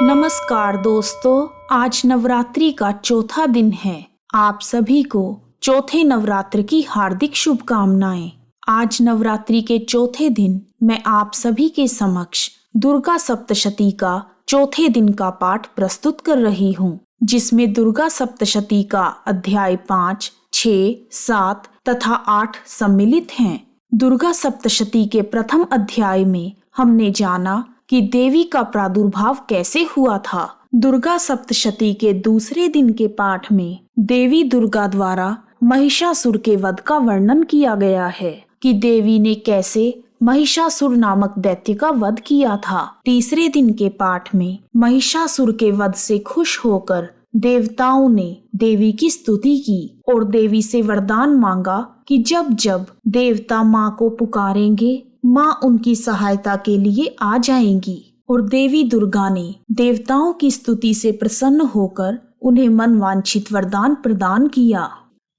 नमस्कार दोस्तों, आज नवरात्रि का चौथा दिन है। आप सभी को चौथे नवरात्र की हार्दिक शुभकामनाएं। आज नवरात्रि के चौथे दिन मैं आप सभी के समक्ष दुर्गा सप्तशती का चौथे दिन का पाठ प्रस्तुत कर रही हूँ, जिसमें दुर्गा सप्तशती का अध्याय 5, 6, 7 तथा 8 सम्मिलित हैं। दुर्गा सप्तशती के प्रथम अध्याय में हमने जाना कि देवी का प्रादुर्भाव कैसे हुआ था। दुर्गा सप्तशती के दूसरे दिन के पाठ में देवी दुर्गा द्वारा महिषासुर के वध का वर्णन किया गया है कि देवी ने कैसे महिषासुर नामक दैत्य का वध किया था। तीसरे दिन के पाठ में महिषासुर के वध से खुश होकर देवताओं ने देवी की स्तुति की और देवी से वरदान मांगा कि जब जब देवता माँ को पुकारेंगे, माँ उनकी सहायता के लिए आ जाएंगी। और देवी दुर्गा ने देवताओं की स्तुति से प्रसन्न होकर उन्हें मनवांछित वरदान प्रदान किया।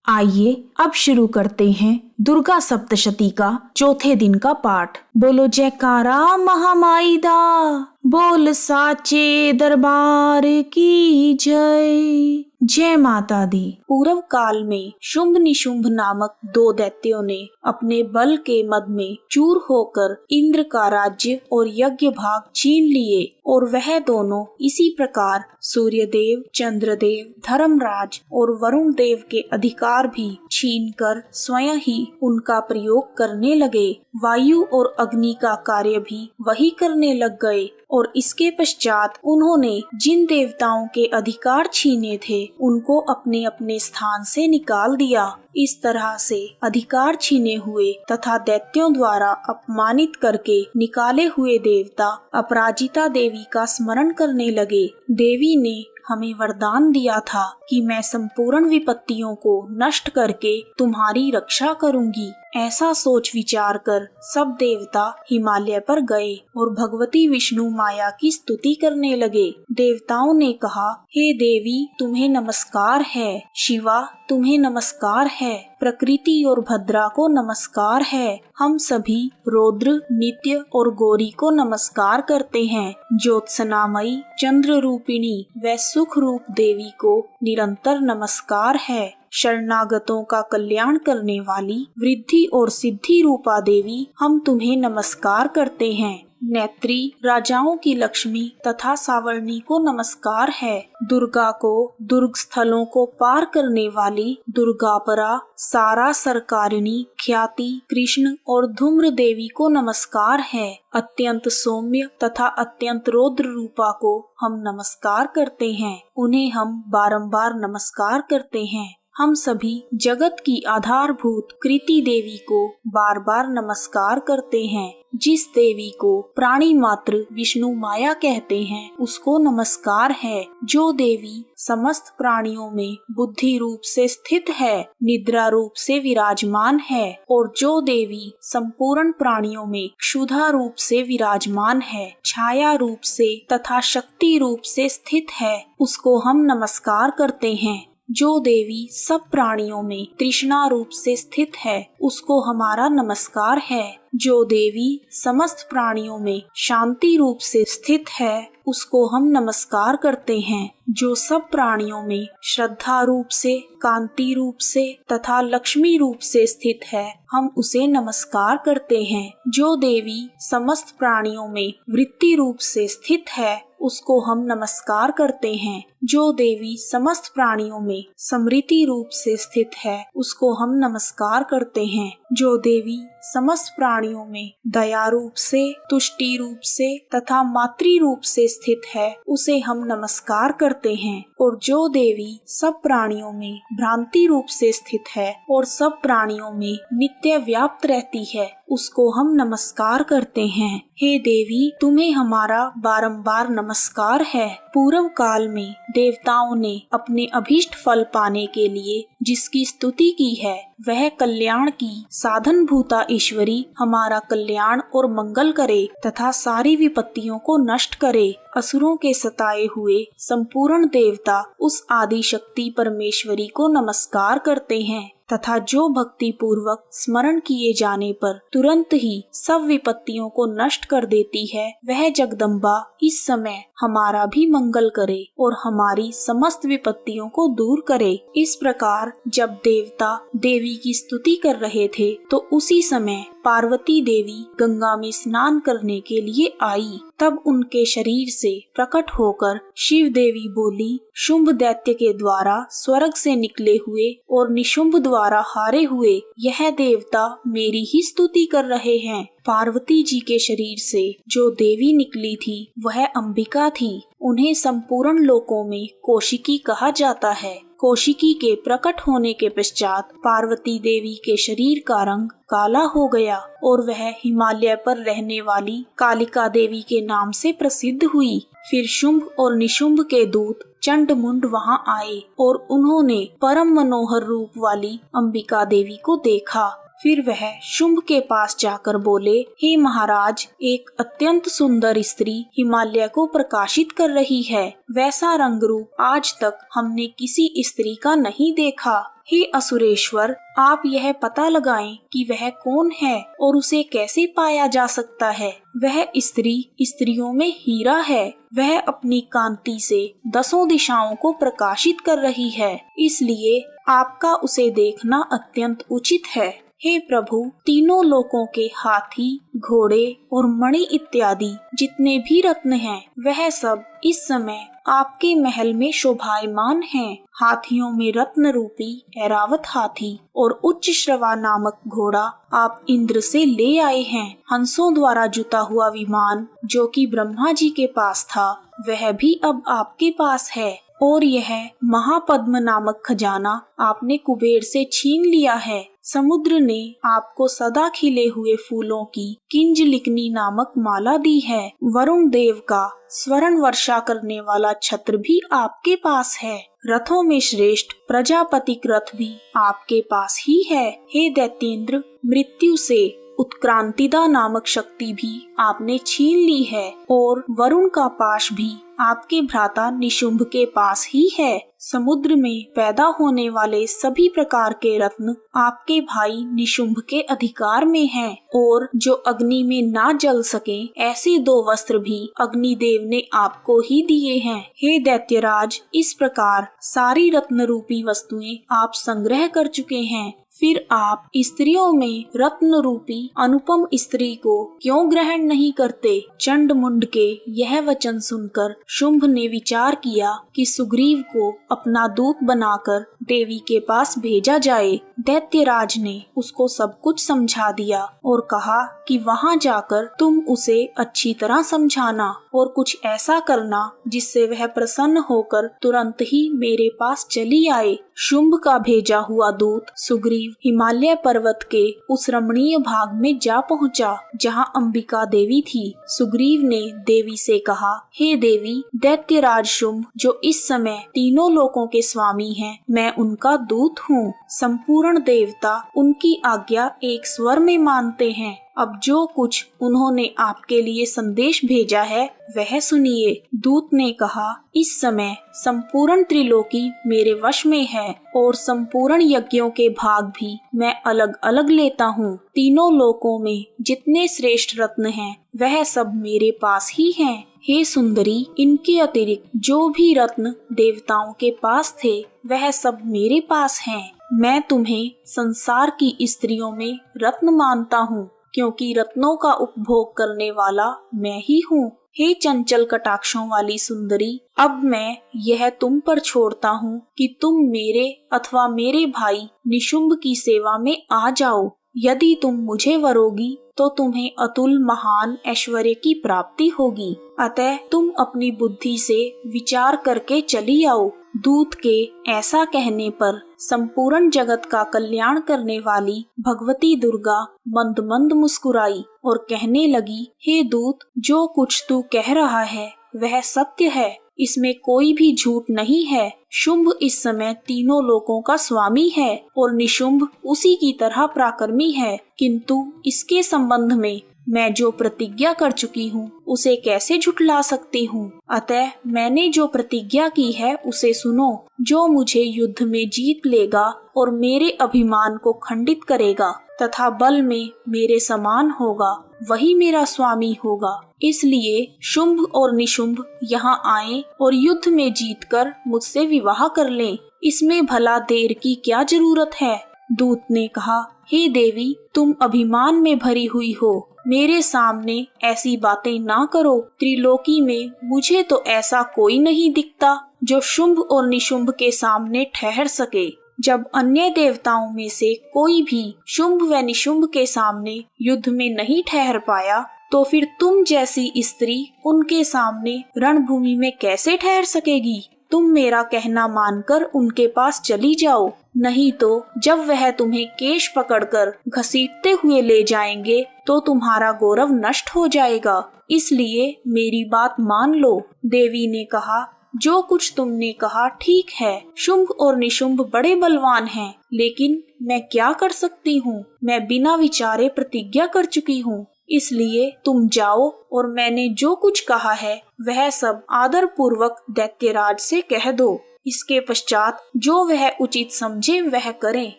आइए अब शुरू करते हैं दुर्गा सप्तशती का चौथे दिन का पाठ। बोलो जयकारा महामाई दा, बोल साचे दरबार की जय। जय माता दी। पूर्व काल में शुंभ निशुंभ नामक दो दैत्यों ने अपने बल के मद में चूर होकर इंद्र का राज्य और यज्ञ भाग छीन लिए और वह दोनों इसी प्रकार सूर्यदेव, चंद्रदेव, धर्मराज और वरुण देव के अधिकार भी छीनकर स्वयं ही उनका प्रयोग करने लगे। वायु और अग्नि का कार्य भी वही करने लग गए और इसके पश्चात उन्होंने जिन देवताओं के अधिकार छीने थे उनको अपने अपने स्थान से निकाल दिया। इस तरह से अधिकार छीने हुए तथा दैत्यों द्वारा अपमानित करके निकाले हुए देवता अपराजिता देवी का स्मरण करने लगे। देवी ने हमें वरदान दिया था कि मैं संपूर्ण विपत्तियों को नष्ट करके तुम्हारी रक्षा करूंगी। ऐसा सोच विचार कर सब देवता हिमालय पर गए और भगवती विष्णु माया की स्तुति करने लगे। देवताओं ने कहा, हे देवी तुम्हें नमस्कार है, शिवा तुम्हें नमस्कार है, प्रकृति और भद्रा को नमस्कार है। हम सभी रौद्र, नित्य और गौरी को नमस्कार करते हैं। ज्योत्सनामयी, चंद्र रूपिणी व सुख रूप देवी को निरंतर नमस्कार है। शरणागतों का कल्याण करने वाली वृद्धि और सिद्धि रूपा देवी हम तुम्हें नमस्कार करते हैं। नेत्री, राजाओं की लक्ष्मी तथा सावर्णी को नमस्कार है। दुर्गा को दुर्ग स्थलों को पार करने वाली दुर्गापरा, सारा सरकारिणी, ख्याति, कृष्ण और धूम्र देवी को नमस्कार है। अत्यंत सौम्य तथा अत्यंत रौद्र रूपा को हम नमस्कार करते हैं। उन्हें हम बारंबार नमस्कार करते हैं। हम सभी जगत की आधारभूत कृति देवी को बार बार नमस्कार करते हैं। जिस देवी को प्राणी मात्र विष्णु माया कहते हैं उसको नमस्कार है। जो देवी समस्त प्राणियों में बुद्धि रूप से स्थित है, निद्रा रूप से विराजमान है और जो देवी संपूर्ण प्राणियों में क्षुधा रूप से विराजमान है, छाया रूप से तथा शक्ति रूप से स्थित है, उसको हम नमस्कार करते हैं। जो देवी सब प्राणियों में तृष्णा रूप से स्थित है उसको हमारा नमस्कार है। जो देवी समस्त प्राणियों में शांति रूप से स्थित है उसको हम नमस्कार करते हैं। जो सब प्राणियों में श्रद्धा रूप से, कांति रूप से तथा लक्ष्मी रूप से स्थित है हम उसे नमस्कार करते हैं। जो देवी समस्त प्राणियों में वृत्ति रूप से स्थित है उसको हम नमस्कार करते हैं। जो देवी समस्त प्राणियों में समृद्धि रूप से स्थित है उसको हम नमस्कार करते हैं। जो देवी समस्त प्राणियों में दया रूप से, तुष्टि रूप से तथा मातृ रूप से स्थित है उसे हम नमस्कार करते हैं। और जो देवी सब प्राणियों में भ्रांति रूप से स्थित है और सब प्राणियों में नित्य व्याप्त रहती है उसको हम नमस्कार करते हैं। हे देवी तुम्हें हमारा बारंबार नमस्कार है। पूर्व काल में देवताओं ने अपने अभीष्ट फल पाने के लिए जिसकी स्तुति की है वह कल्याण की साधन भूता ईश्वरी हमारा कल्याण और मंगल करे तथा सारी विपत्तियों को नष्ट करे। असुरों के सताए हुए संपूर्ण देवता उस आदि शक्ति परमेश्वरी को नमस्कार करते हैं तथा जो भक्ति पूर्वक स्मरण किए जाने पर तुरंत ही सब विपत्तियों को नष्ट कर देती है वह जगदम्बा इस समय हमारा भी मंगल करे और हमारी समस्त विपत्तियों को दूर करे। इस प्रकार जब देवता देवी की स्तुति कर रहे थे तो उसी समय पार्वती देवी गंगा में स्नान करने के लिए आई। तब उनके शरीर से प्रकट होकर शिव देवी बोली, शुंभ दैत्य के द्वारा स्वर्ग से निकले हुए और निशुंभ द्वारा हारे हुए यह देवता मेरी ही स्तुति कर रहे हैं। पार्वती जी के शरीर से जो देवी निकली थी वह अंबिका थी। उन्हें संपूर्ण लोकों में कौशिकी कहा जाता है। कौशिकी के प्रकट होने के पश्चात पार्वती देवी के शरीर का रंग काला हो गया और वह हिमालय पर रहने वाली कालिका देवी के नाम से प्रसिद्ध हुई। फिर शुंभ और निशुंभ के दूत चंड मुंड वहां आए और उन्होंने परम मनोहर रूप वाली अंबिका देवी को देखा। फिर वह शुंभ के पास जाकर बोले, हे महाराज, एक अत्यंत सुंदर स्त्री हिमालय को प्रकाशित कर रही है। वैसा रंग रूप आज तक हमने किसी स्त्री का नहीं देखा। हे असुरेश्वर, आप यह पता लगाएं कि वह कौन है और उसे कैसे पाया जा सकता है। वह स्त्री स्त्रियों में हीरा है। वह अपनी कांति से 10 दिशाओं को प्रकाशित कर रही है, इसलिए आपका उसे देखना अत्यंत उचित है। हे प्रभु, तीनों लोकों के हाथी, घोड़े और मणि इत्यादि जितने भी रत्न हैं, वह सब इस समय आपके महल में शोभायमान हैं। हाथियों में रत्न रूपी ऐरावत हाथी और उच्च श्रवा नामक घोड़ा आप इंद्र से ले आए हैं। हंसों द्वारा जुता हुआ विमान जो कि ब्रह्मा जी के पास था, वह भी अब आपके पास है। और यह महापद्म नामक खजाना आपने कुबेर से छीन लिया है। समुद्र ने आपको सदा खिले हुए फूलों की किंजलिकनी नामक माला दी है। वरुण देव का स्वर्ण वर्षा करने वाला छत्र भी आपके पास है। रथों में श्रेष्ठ प्रजापतिक रथ भी आपके पास ही है। हे दैत्येंद्र, मृत्यु से उत्क्रांतिदा नामक शक्ति भी आपने छीन ली है और वरुण का पाश भी आपके भ्राता निशुंभ के पास ही है। समुद्र में पैदा होने वाले सभी प्रकार के रत्न आपके भाई निशुंभ के अधिकार में हैं और जो अग्नि में ना जल सके ऐसे 2 वस्त्र भी अग्निदेव ने आपको ही दिए हैं। हे दैत्यराज, इस प्रकार सारी रत्न रूपी वस्तुएं आप संग्रह कर चुके हैं। फिर आप स्त्रियों में रत्न रूपी अनुपम स्त्री को क्यों ग्रहण नहीं करते? चंड मुंड के यह वचन सुनकर शुंभ ने विचार किया कि सुग्रीव को अपना दूत बनाकर देवी के पास भेजा जाए। दैत्यराज ने उसको सब कुछ समझा दिया और कहा कि वहां जाकर तुम उसे अच्छी तरह समझाना और कुछ ऐसा करना जिससे वह प्रसन्न होकर तुरंत ही मेरे पास चली आए। शुंभ का भेजा हुआ दूत सुग्रीव हिमालय पर्वत के उस रमणीय भाग में जा पहुंचा जहां अंबिका देवी थी। सुग्रीव ने देवी से कहा, हे देवी, दैत्यराज शुंभ जो इस समय तीनों लोकों के स्वामी हैं, मैं उनका दूत हूँ। संपूर्ण देवता उनकी आज्ञा एक स्वर में मानते हैं। अब जो कुछ उन्होंने आपके लिए संदेश भेजा है वह सुनिए। दूत ने कहा, इस समय संपूर्ण त्रिलोकी मेरे वश में है और संपूर्ण यज्ञों के भाग भी मैं अलग अलग लेता हूँ। तीनों लोकों में जितने श्रेष्ठ रत्न हैं वह सब मेरे पास ही हैं। हे सुंदरी, इनके अतिरिक्त जो भी रत्न देवताओं के पास थे वह सब मेरे पास हैं। मैं तुम्हें संसार की स्त्रियों में रत्न मानता हूँ क्योंकि रत्नों का उपभोग करने वाला मैं ही हूँ। हे चंचल कटाक्षों वाली सुंदरी, अब मैं यह तुम पर छोड़ता हूँ कि तुम मेरे अथवा मेरे भाई निशुंभ की सेवा में आ जाओ। यदि तुम मुझे वरोगी तो तुम्हें अतुल महान ऐश्वर्य की प्राप्ति होगी। अतः तुम अपनी बुद्धि से विचार करके चली आओ। दूत के ऐसा कहने पर संपूर्ण जगत का कल्याण करने वाली भगवती दुर्गा मंद मंद मुस्कुराई और कहने लगी, हे दूत, जो कुछ तू कह रहा है वह सत्य है, इसमें कोई भी झूठ नहीं है। शुंभ इस समय तीनों लोकों का स्वामी है और निशुंभ उसी की तरह पराक्रमी है, किंतु इसके संबंध में मैं जो प्रतिज्ञा कर चुकी हूँ उसे कैसे झुठला सकती हूँ। अतः मैंने जो प्रतिज्ञा की है उसे सुनो। जो मुझे युद्ध में जीत लेगा और मेरे अभिमान को खंडित करेगा तथा बल में मेरे समान होगा, वही मेरा स्वामी होगा। इसलिए शुंभ और निशुंभ यहाँ आए और युद्ध में जीतकर मुझसे विवाह कर लें। इसमें भला देर की क्या जरूरत है। दूत ने कहा, हे देवी, तुम अभिमान में भरी हुई हो, मेरे सामने ऐसी बातें ना करो। त्रिलोकी में मुझे तो ऐसा कोई नहीं दिखता जो शुंभ और निशुंभ के सामने ठहर सके। जब अन्य देवताओं में से कोई भी शुंभ व निशुंभ के सामने युद्ध में नहीं ठहर पाया, तो फिर तुम जैसी स्त्री उनके सामने रणभूमि में कैसे ठहर सकेगी। तुम मेरा कहना मानकर उनके पास चली जाओ, नहीं तो जब वह तुम्हें केश पकड़कर घसीटते हुए ले जाएंगे तो तुम्हारा गौरव नष्ट हो जाएगा। इसलिए मेरी बात मान लो। देवी ने कहा, जो कुछ तुमने कहा ठीक है। शुंभ और निशुंभ बड़े बलवान हैं, लेकिन मैं क्या कर सकती हूँ। मैं बिना विचारे प्रतिज्ञा कर चुकी हूँ। इसलिए तुम जाओ और मैंने जो कुछ कहा है वह सब आदर पूर्वक दैत्यराज से कह दो। इसके पश्चात जो वह उचित समझे वह करें।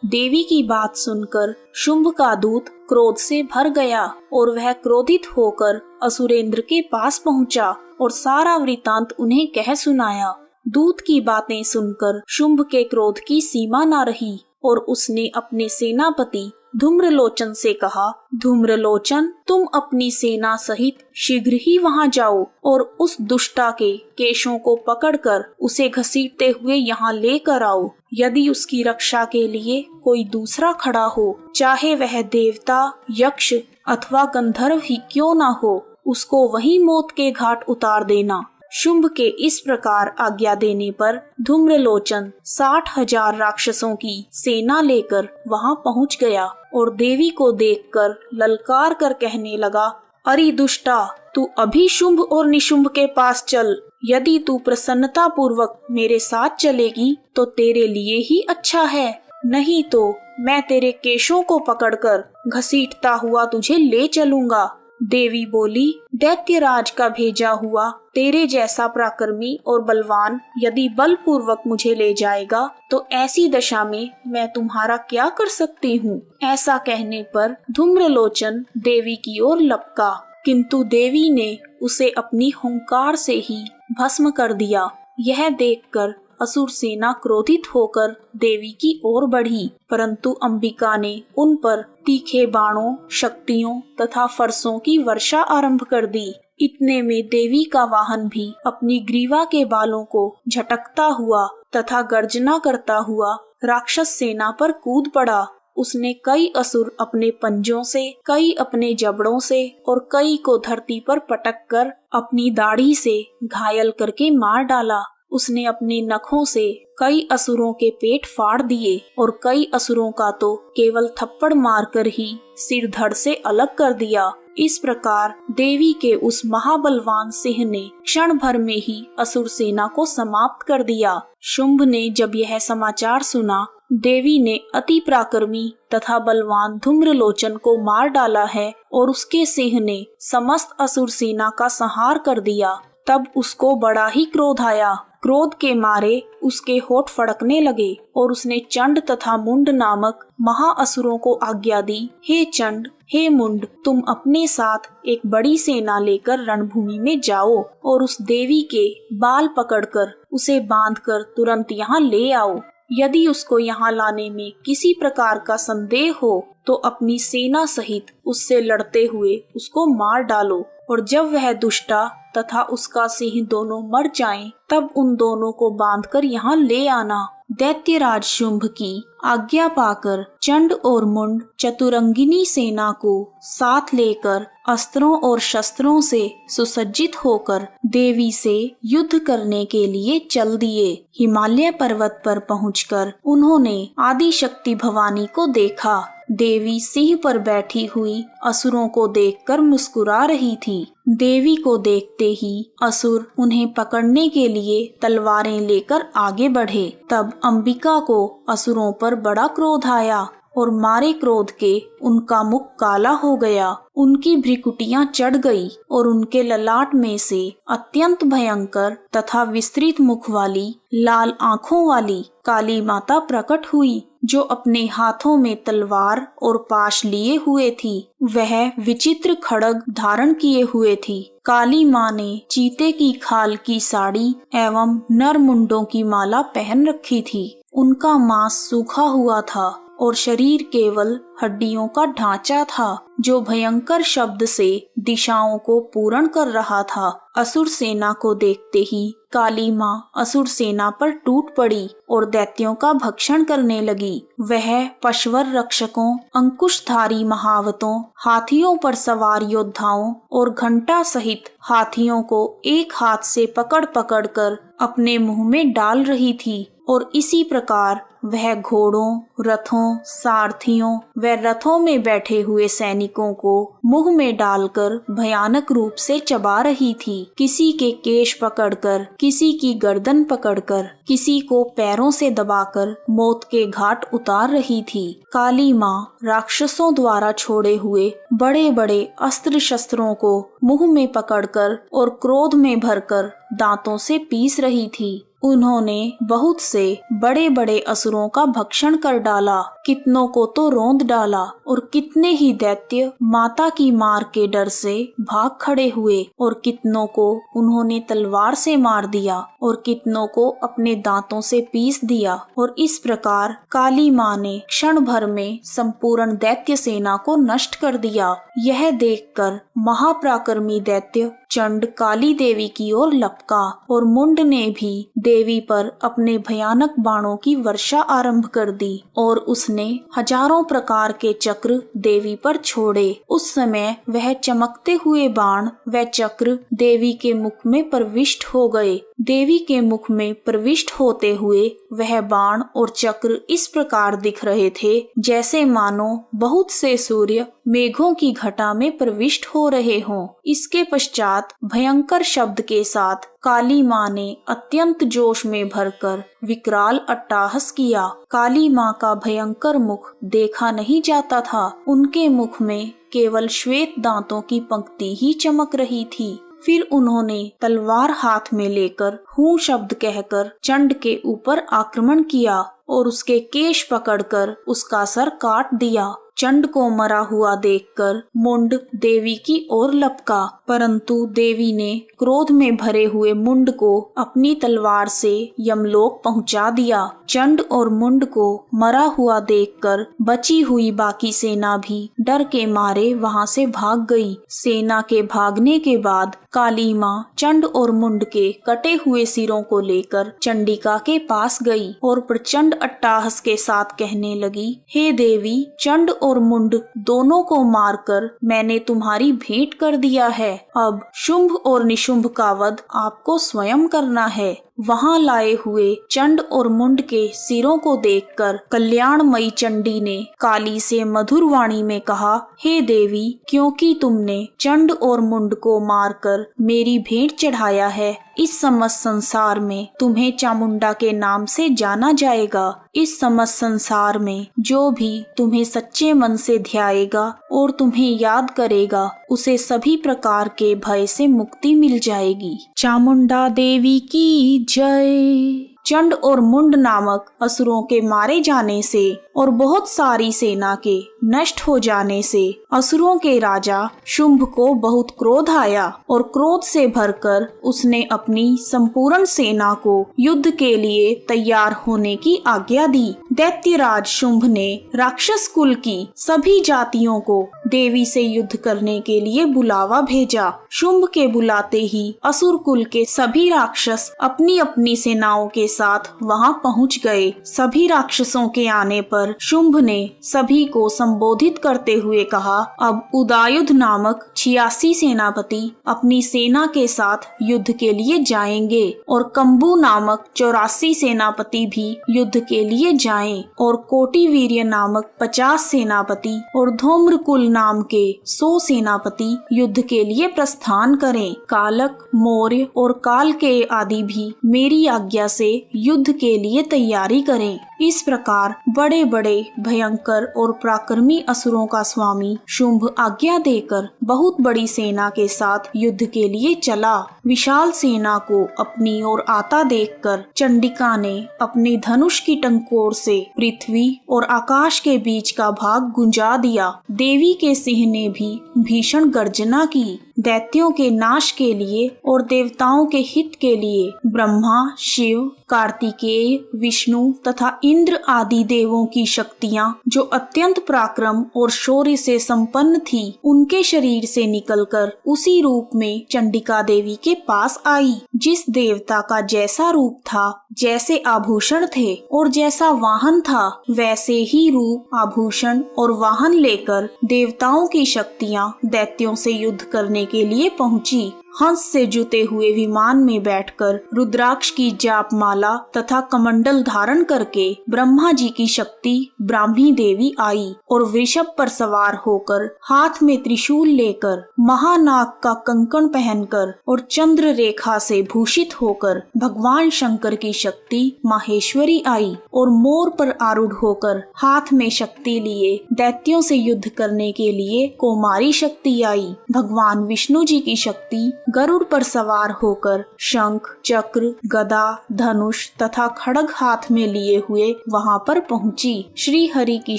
देवी की बात सुनकर शुंभ का दूत क्रोध से भर गया और वह क्रोधित होकर असुरेंद्र के पास पहुंचा और सारा वृतांत उन्हें कह सुनाया। दूत की बातें सुनकर शुंभ के क्रोध की सीमा न रही और उसने अपने सेनापति धूम्रलोचन से कहा, धूम्रलोचन, तुम अपनी सेना सहित शीघ्र ही वहां जाओ और उस दुष्टा के केशों को पकड़कर उसे घसीटते हुए यहाँ लेकर आओ। यदि उसकी रक्षा के लिए कोई दूसरा खड़ा हो, चाहे वह देवता, यक्ष अथवा गंधर्व ही क्यों ना हो, उसको वहीं मौत के घाट उतार देना। शुंभ के इस प्रकार आज्ञा देने पर धूम्रलोचन 60,000 राक्षसों की सेना लेकर वहां पहुंच गया और देवी को देखकर ललकार कर कहने लगा, अरे दुष्टा, तू अभी शुंभ और निशुंभ के पास चल। यदि तू प्रसन्नता पूर्वक मेरे साथ चलेगी तो तेरे लिए ही अच्छा है, नहीं तो मैं तेरे केशों को पकड़कर घसीटता हुआ तुझे ले चलूंगा। देवी बोली, दैत्यराज का भेजा हुआ तेरे जैसा पराक्रमी और बलवान यदि बलपूर्वक मुझे ले जाएगा तो ऐसी दशा में मैं तुम्हारा क्या कर सकती हूँ। ऐसा कहने पर धूम्रलोचन देवी की ओर लपका, किंतु देवी ने उसे अपनी हुंकार से ही भस्म कर दिया। यह देखकर असुर सेना क्रोधित होकर देवी की ओर बढ़ी, परंतु अंबिका ने उन पर तीखे बाणों, शक्तियों तथा फरसों की वर्षा आरंभ कर दी। इतने में देवी का वाहन भी अपनी ग्रीवा के बालों को झटकता हुआ तथा गर्जना करता हुआ राक्षस सेना पर कूद पड़ा। उसने कई असुर अपने पंजों से, कई अपने जबड़ों से और कई को धरती पर पटक कर अपनी दाढ़ी से घायल करके मार डाला। उसने अपने नखों से कई असुरों के पेट फाड़ दिए और कई असुरों का तो केवल थप्पड़ मारकर ही सिर धड़ से अलग कर दिया। इस प्रकार देवी के उस महाबलवान सिंह ने क्षण भर में ही असुर सेना को समाप्त कर दिया। शुंभ ने जब यह समाचार सुना, देवी ने अति पराक्रमी तथा बलवान धूम्रलोचन को मार डाला है और उसके सिंह ने समस्त असुर सेना का संहार कर दिया, तब उसको बड़ा ही क्रोध आया। क्रोध के मारे उसके होठ फड़कने लगे और उसने चंड तथा मुंड नामक महाअसुरों को आज्ञा दी, हे चंड, हे मुंड, तुम अपने साथ एक बड़ी सेना लेकर रणभूमि में जाओ और उस देवी के बाल पकड़कर उसे बांधकर तुरंत यहाँ ले आओ। यदि उसको यहाँ लाने में किसी प्रकार का संदेह हो तो अपनी सेना सहित उससे लड़ते हुए उसको मार डालो और जब वह दुष्टा तथा उसका सिंह दोनों मर जाएं, तब उन दोनों को बांधकर यहाँ ले आना। दैत्यराज शुंभ की आज्ञा पाकर चंड और मुंड चतुरंगिनी सेना को साथ लेकर अस्त्रों और शस्त्रों से सुसज्जित होकर देवी से युद्ध करने के लिए चल दिए। हिमालय पर्वत पर पहुंचकर उन्होंने आदि शक्ति भवानी को देखा। देवी सिंह पर बैठी हुई असुरों को देखकर मुस्कुरा रही थी। देवी को देखते ही असुर उन्हें पकड़ने के लिए तलवारें लेकर आगे बढ़े। तब अंबिका को असुरों पर बड़ा क्रोध आया और मारे क्रोध के उनका मुख काला हो गया, उनकी भ्रिकुटियां चढ़ गई और उनके ललाट में से अत्यंत भयंकर तथा विस्तृत मुख वाली लाल आँखों वाली काली माता प्रकट हुई, जो अपने हाथों में तलवार और पाश लिए हुए थी। वह विचित्र खड्ग धारण किए हुए थी। काली माँ ने चीते की खाल की साड़ी एवं नर मुंडों की माला पहन रखी थी। उनका मांस सूखा हुआ था और शरीर केवल हड्डियों का ढांचा था, जो भयंकर शब्द से दिशाओं को पूर्ण कर रहा था। असुर सेना को देखते ही काली माँ असुर सेना पर टूट पड़ी और दैत्यों का भक्षण करने लगी। वह पशवर रक्षकों, अंकुशधारी महावतों, हाथियों पर सवार योद्धाओं और घंटा सहित हाथियों को एक हाथ से पकड़ पकड़ कर अपने मुंह में डाल रही थी और इसी प्रकार वह घोड़ों, रथों, सारथियों व रथों में बैठे हुए सैनिकों को मुंह में डालकर भयानक रूप से चबा रही थी। किसी के केश पकड़कर, किसी की गर्दन पकड़कर, किसी को पैरों से दबाकर मौत के घाट उतार रही थी। काली माँ राक्षसों द्वारा छोड़े हुए बड़े बड़े अस्त्र शस्त्रों को मुंह में पकड़कर और क्रोध में भरकर दांतों से पीस रही थी। उन्होंने बहुत से बड़े बड़े असुरों का भक्षण कर डाला, कितनों को तो रौंद डाला और कितने ही दैत्य माता की मार के डर से भाग खड़े हुए और कितनों को उन्होंने तलवार से मार दिया और कितनों को अपने दांतों से पीस दिया। और इस प्रकार काली माँ ने क्षण भर में संपूर्ण दैत्य सेना को नष्ट कर दिया। यह देखकर महापराक्रमी दैत्य चंड काली देवी की ओर लपका और मुंड ने भी देवी पर अपने भयानक बाणों की वर्षा आरंभ कर दी और उसने हजारों प्रकार के चक्र देवी पर छोड़े। उस समय वह चमकते हुए बाण व चक्र देवी के मुख में प्रविष्ट हो गए। देवी के मुख में प्रविष्ट होते हुए वह बाण और चक्र इस प्रकार दिख रहे थे जैसे मानो बहुत से सूर्य मेघों की घटा में प्रविष्ट हो रहे हों। इसके पश्चात भयंकर शब्द के साथ काली माँ ने अत्यंत जोश में भरकर विकराल अट्टहास किया। काली माँ का भयंकर मुख देखा नहीं जाता था। उनके मुख में केवल श्वेत दांतों की पंक्ति ही चमक रही थी। फिर उन्होंने तलवार हाथ में लेकर हूँ शब्द कहकर चंड के ऊपर आक्रमण किया और उसके केश पकड़कर उसका सर काट दिया। चंड को मरा हुआ देखकर मुंड देवी की ओर लपका, परंतु देवी ने क्रोध में भरे हुए मुंड को अपनी तलवार से यमलोक पहुंचा दिया। चंड और मुंड को मरा हुआ देखकर बची हुई बाकी सेना भी डर के मारे वहां से भाग गई। सेना के भागने के बाद काली माँ चंड और मुंड के कटे हुए सिरों को लेकर चंडिका के पास गई और प्रचंड अट्टहास के साथ कहने लगी, हे देवी, चंड और मुंड दोनों को मारकर मैंने तुम्हारी भेंट कर दिया है। अब शुंभ और निशुंभ का वध आपको स्वयं करना है। वहां लाए हुए चंड और मुंड के सिरों को देखकर कल्याणमयी चंडी ने काली से मधुर वाणी में कहा, हे देवी, क्योंकि तुमने चंड और मुंड को मारकर मेरी भेंट चढ़ाया है, इस समस्त संसार में तुम्हें चामुंडा के नाम से जाना जाएगा। इस समस्त संसार में जो भी तुम्हें सच्चे मन से ध्याएगा और तुम्हें याद करेगा, उसे सभी प्रकार के भय से मुक्ति मिल जाएगी। चामुंडा देवी की जय। चंड और मुंड नामक असुरों के मारे जाने से और बहुत सारी सेना के नष्ट हो जाने से असुरों के राजा शुंभ को बहुत क्रोध आया और क्रोध से भरकर उसने अपनी संपूर्ण सेना को युद्ध के लिए तैयार होने की आज्ञा दी। दैत्यराज शुंभ ने राक्षस कुल की सभी जातियों को देवी से युद्ध करने के लिए बुलावा भेजा। शुंभ के बुलाते ही असुर कुल के सभी राक्षस अपनी अपनी सेनाओं के साथ वहां पहुंच गए। सभी राक्षसों के आने पर शुंभ ने सभी को संबोधित करते हुए कहा, अब उदायुध नामक 86 सेनापति अपनी सेना के साथ युद्ध के लिए जाएंगे और कंबू नामक 84 सेनापति भी युद्ध के लिए जाएं और कोटिवीर्य नामक 50 सेनापति और धूम्रकुल नाम के 100 सेनापति युद्ध के लिए प्रस्थान करें। कालक, मौर्य और काल के आदि भी मेरी आज्ञा से युद्ध के लिए तैयारी करें। इस प्रकार बड़े बड़े भयंकर और पराक्रमी असुरों का स्वामी शुंभ आज्ञा देकर बहुत बड़ी सेना के साथ युद्ध के लिए चला। विशाल सेना को अपनी ओर आता देखकर चंडिका ने अपने धनुष की टंकोर से पृथ्वी और आकाश के बीच का भाग गुंजा दिया। देवी के सिंह ने भी भीषण गर्जना की। दैत्यों के नाश के लिए और देवताओं के हित के लिए ब्रह्मा, शिव, कार्तिकेय, विष्णु तथा इंद्र आदि देवों की शक्तियां जो अत्यंत पराक्रम और शौर्य से संपन्न थी, उनके शरीर से निकलकर उसी रूप में चंडिका देवी के पास आई। जिस देवता का जैसा रूप था, जैसे आभूषण थे और जैसा वाहन था, वैसे ही रूप, आभूषण और वाहन लेकर देवताओं की शक्तियां दैत्यों से युद्ध करने के लिए पहुंची। हंस से जुते हुए विमान में बैठकर रुद्राक्ष की जाप माला तथा कमंडल धारण करके ब्रह्मा जी की शक्ति ब्राह्मी देवी आई और वृषभ पर सवार होकर हाथ में त्रिशूल लेकर महानाग का कंकण पहनकर और चंद्र रेखा से भूषित होकर भगवान शंकर की शक्ति माहेश्वरी आई और मोर पर आरूढ़ होकर हाथ में शक्ति लिए दैत्यों से युद्ध करने के लिए कौमारी शक्ति आई। भगवान विष्णु जी की शक्ति गरुड़ पर सवार होकर शंख, चक्र, गदा, धनुष तथा खड्ग हाथ में लिए हुए वहां पर पहुंची। श्री हरि की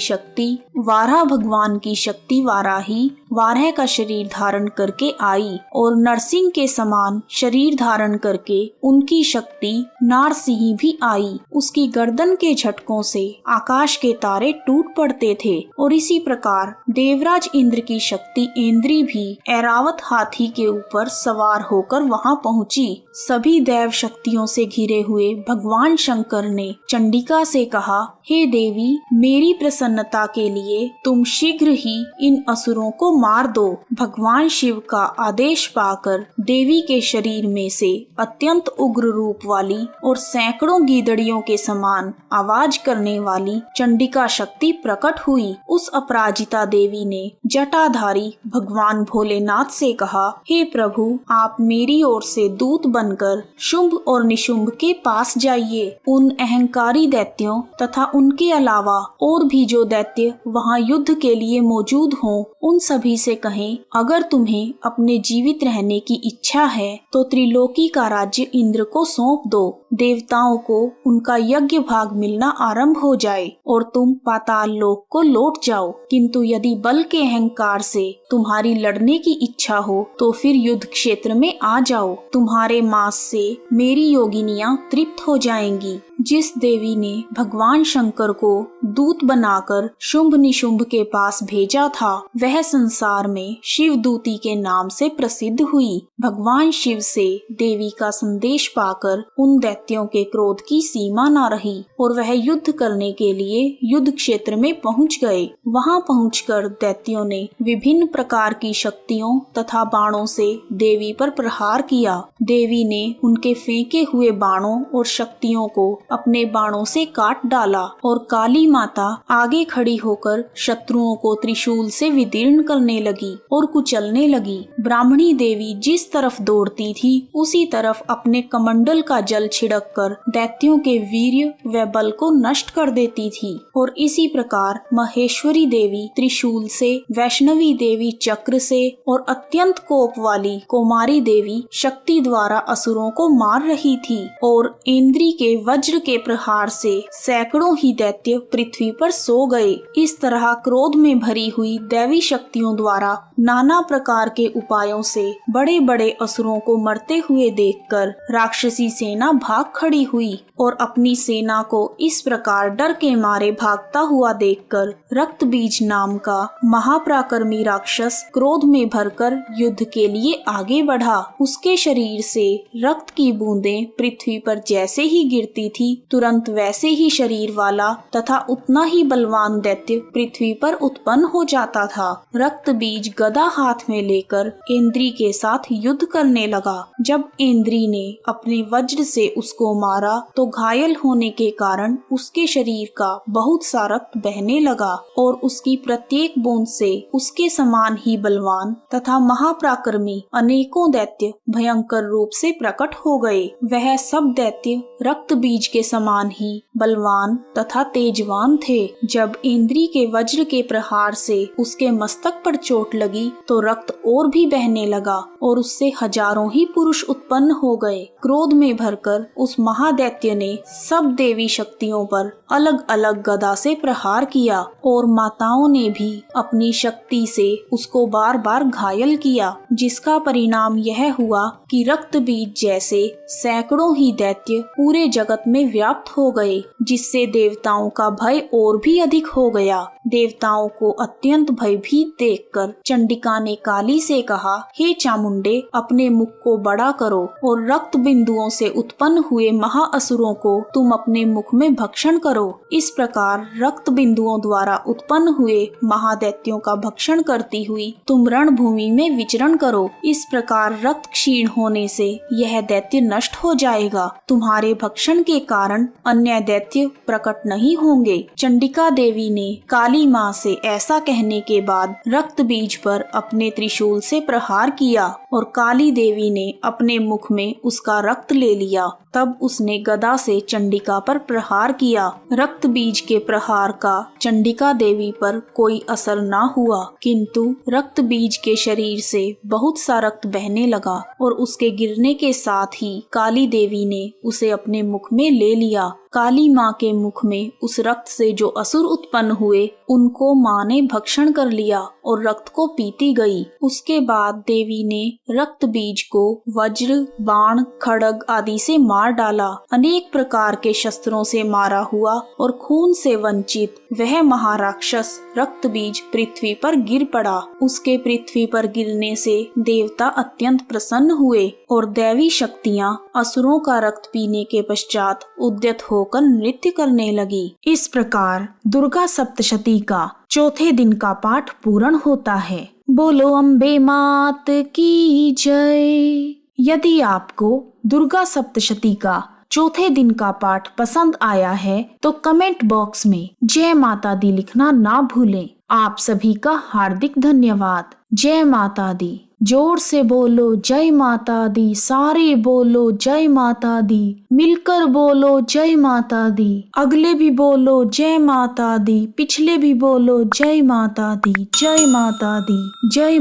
शक्ति वाराह भगवान की शक्ति वाराही वाराह का शरीर धारण करके आई और नरसिंह के समान शरीर धारण करके उनकी शक्ति नारसिंह भी आई। उसकी गर्दन के झटकों से आकाश के तारे टूट पड़ते थे और इसी प्रकार देवराज इंद्र की शक्ति इंद्री भी ऐरावत हाथी के ऊपर सवार होकर वहां पहुंची। सभी दैव शक्तियों से घिरे हुए भगवान शंकर ने चंडिका से कहा, हे देवी, मेरी प्रसन्नता के लिए तुम शीघ्र ही इन असुरों को मार दो। भगवान शिव का आदेश पाकर देवी के शरीर में से अत्यंत उग्र रूप वाली और सैकड़ों गीदड़ियों के समान आवाज करने वाली चंडिका शक्ति प्रकट हुई। उस अपराजिता देवी ने जटाधारी भगवान भोलेनाथ से कहा, हे प्रभु, आप मेरी ओर से दूत बनकर शुंभ और निशुंभ के पास जाइए। उन अहंकारी दैत्यों तथा उनके अलावा और भी जो दैत्य वहां युद्ध के लिए मौजूद हों, उन सभी से कहें, अगर तुम्हें अपने जीवित रहने की इच्छा है तो त्रिलोकी का राज्य इंद्र को सौंप दो। देवताओं को उनका यज्ञ भाग मिलना आरंभ हो जाए और तुम पाताल लोक को लौट जाओ। किंतु यदि बल के अहंकार से तुम्हारी लड़ने की इच्छा हो तो फिर युद्ध क्षेत्र में आ जाओ। तुम्हारे मांस से मेरी योगिनियां तृप्त हो जाएंगी। जिस देवी ने भगवान शंकर को दूत बनाकर शुंभ निशुंभ के पास भेजा था, वह संसार में शिव दूती के नाम से प्रसिद्ध हुई। भगवान शिव से देवी का संदेश पाकर उन दैत्यों के क्रोध की सीमा न रही और वह युद्ध करने के लिए युद्ध क्षेत्र में पहुंच गए। वहां पहुंचकर दैत्यों ने विभिन्न प्रकार की शक्तियों तथा बाणों से देवी पर प्रहार किया। देवी ने उनके फेंके हुए बाणों और शक्तियों को अपने बाणों से काट डाला और काली माता आगे खड़ी होकर शत्रुओं को त्रिशूल से विदीर्ण करने लगी और कुचलने लगी। ब्राह्मणी देवी जिस तरफ दौड़ती थी, उसी तरफ अपने कमंडल का जल छिड़क कर दैत्यों के वीर्य व बल को नष्ट कर देती थी और इसी प्रकार महेश्वरी देवी त्रिशूल से, वैष्णवी देवी चक्र से और अत्यंत कोप वाली कौमारी देवी शक्ति द्वारा असुरों को मार रही थी और इंद्री के वज्र के प्रहार से सैकड़ों ही दैत्य पृथ्वी पर सो गए। इस तरह क्रोध में भरी हुई दैवी शक्तियों द्वारा नाना प्रकार के उपायों से बड़े बड़े असुरों को मरते हुए देखकर राक्षसी सेना भाग खड़ी हुई और अपनी सेना को इस प्रकार डर के मारे भागता हुआ देखकर रक्त बीज नाम का महापराक्रमी राक्षस क्रोध में भरकर युद्ध के लिए आगे बढ़ा। उसके शरीर से रक्त की बूंदें पृथ्वी पर जैसे ही गिरती थी, तुरंत वैसे ही शरीर वाला तथा उतना ही बलवान दैत्य पृथ्वी पर उत्पन्न हो जाता था। रक्त बीज गदा हाथ में लेकर इंद्री के साथ युद्ध करने लगा। जब इंद्री ने अपने वज्र से उसको मारा तो घायल होने के कारण उसके शरीर का बहुत सा रक्त बहने लगा और उसकी प्रत्येक बूंद से उसके समान ही बलवान तथा महापराक्रमी अनेकों दैत्य भयंकर रूप से प्रकट हो गए। वह सब दैत्य रक्त बीज के समान ही बलवान तथा तेजवान थे। जब इंद्री के वज्र के प्रहार से उसके मस्तक पर चोट लगी तो रक्त और भी बहने लगा और उससे हजारों ही पुरुष उत्पन्न हो गए। क्रोध में भरकर उस महादैत्य ने सब देवी शक्तियों पर अलग अलग गदा से प्रहार किया और माताओं ने भी अपनी शक्ति से उसको बार बार घायल किया, जिसका परिणाम यह हुआ कि रक्त बीज जैसे सैकड़ों ही दैत्य पूरे जगत में व्याप्त हो गए, जिससे देवताओं का भय और भी अधिक हो गया। देवताओं को अत्यंत भयभीत देखकर चंडिका ने काली से कहा, हे चामुंडे, अपने मुख को बड़ा करो और रक्त बिंदुओं से उत्पन्न हुए महाअसुरों को तुम अपने मुख में भक्षण करो। इस प्रकार रक्त बिंदुओं द्वारा उत्पन्न हुए महादैत्यों का भक्षण करती हुई तुम रणभूमि में विचरण करो। इस प्रकार रक्त क्षीण होने से यह दैत्य नष्ट हो जाएगा। तुम्हारे भक्षण के कारण अन्य दैत्य प्रकट नहीं होंगे। चंडिका देवी ने काली माँ से ऐसा कहने के बाद रक्त बीज पर अपने त्रिशूल से प्रहार किया और काली देवी ने अपने मुख में उसका रक्त ले लिया। तब उसने गदा से चंडिका पर प्रहार किया। रक्त बीज के प्रहार का चंडिका देवी पर कोई असर न हुआ, किंतु रक्त बीज के शरीर से बहुत सा रक्त बहने लगा और उसके गिरने के साथ ही काली देवी ने उसे अपने मुख में ले लिया। काली माँ के मुख में उस रक्त से जो असुर उत्पन्न हुए उनको माँ ने भक्षण कर लिया और रक्त को पीती गई। उसके बाद देवी ने रक्त बीज को वज्र, बाण, खड्ग आदि से मार डाला। अनेक प्रकार के शस्त्रों से मारा हुआ और खून से वंचित वह महाराक्षस रक्त बीज पृथ्वी पर गिर पड़ा। उसके पृथ्वी पर गिरने से देवता अत्यंत प्रसन्न हुए और दैवी शक्तियाँ असुरों का रक्त पीने के पश्चात उद्यत होकर नृत्य करने लगी। इस प्रकार दुर्गा सप्तशती का चौथे दिन का पाठ पूर्ण होता है। बोलो अम्बे मात की जय। यदि आपको दुर्गा सप्तशती का चौथे दिन का पाठ पसंद आया है तो कमेंट बॉक्स में जय माता दी लिखना ना भूलें। आप सभी का हार्दिक धन्यवाद। जय माता दी। जोर से बोलो जय माता दी, सारे बोलो जय माता दी, मिलकर बोलो जय माता दी, अगले भी बोलो जय माता दी, पिछले भी बोलो जय माता दी, जय माता दी, जय